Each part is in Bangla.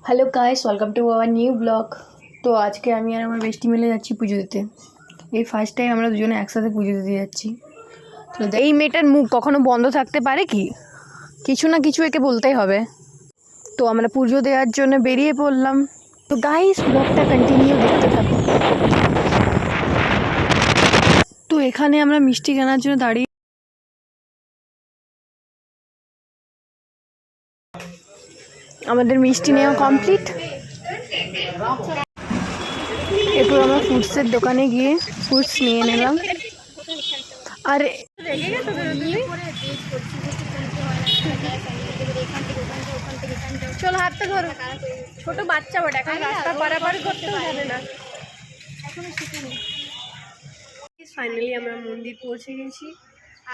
Hello guys, welcome to our new blog. তো আজকে আমি আর আমার বেস্টি মিলে যাচ্ছি পুজো দিতে। এই ফার্স্ট টাইম আমরা দুজনে একসাথে পুজো দিতে যাচ্ছি। তো এই মেয়েটার মুখ কখনো বন্ধ থাকতে পারে কি? কিছু না কিছু একে বলতেই হবে। তো আমরা পুজো দেওয়ার জন্য বেরিয়ে পড়লাম। তো গাইস, ব্লগটা কন্টিনিউ দেখতে থাকো। তো এখানে আমরা মিষ্টি কেনার জন্য দাঁড়িয়ে আমাদের মিষ্টি নেওয়া কমপ্লিট। এরপর আমরা ফুডসের দোকানে গিয়ে ফুডস নিয়ে নিলাম। আর চলো হাতটা ধরো, ছোট বাচ্চা বটে, এখন রাস্তা পারাপারি করতেও জানে না। ফাইনালি আমরা মন্দির পৌঁছে গেছি।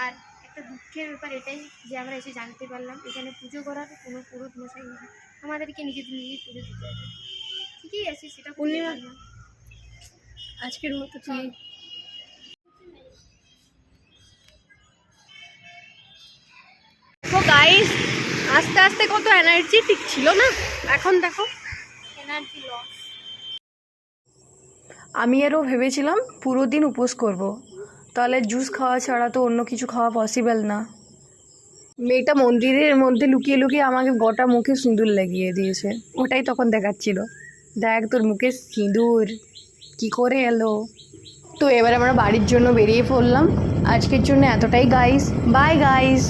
আর একটা দুঃখের ব্যাপার এটাই যে আমরা এসে জানতে পারলাম এখানে পুজো করার কোনো পুরোহিত মশাই নেই, আমাদেরকে নিজেই পুজো দিতে হবে। ঠিকই আছে, সেটা পূর্ণিমা আজকের মতো কি তো গাইস, আস্তে আস্তে কত এনার্জেটিক ছিল না, এখন দেখো এনার্জি লস। আমি আরও ভেবেছিলাম পুরো দিন উপোস করব, তাহলে জুস খাওয়া ছাড়া তো অন্য কিছু খাওয়া পসিবল না। মেয়েটা মন্দিরের মধ্যে লুকিয়ে লুকিয়ে আমাকে গোটা মুখে সিঁদুর লাগিয়ে দিয়েছে, ওটাই তখন দেখাচ্ছিল, দেখ তোর মুখে সিঁদুর কি করে এলো। তো এবার আমরা বাড়ির জন্য বেরিয়ে পড়লাম। আজকের জন্য এতটাই গাইস, বাই গাইস।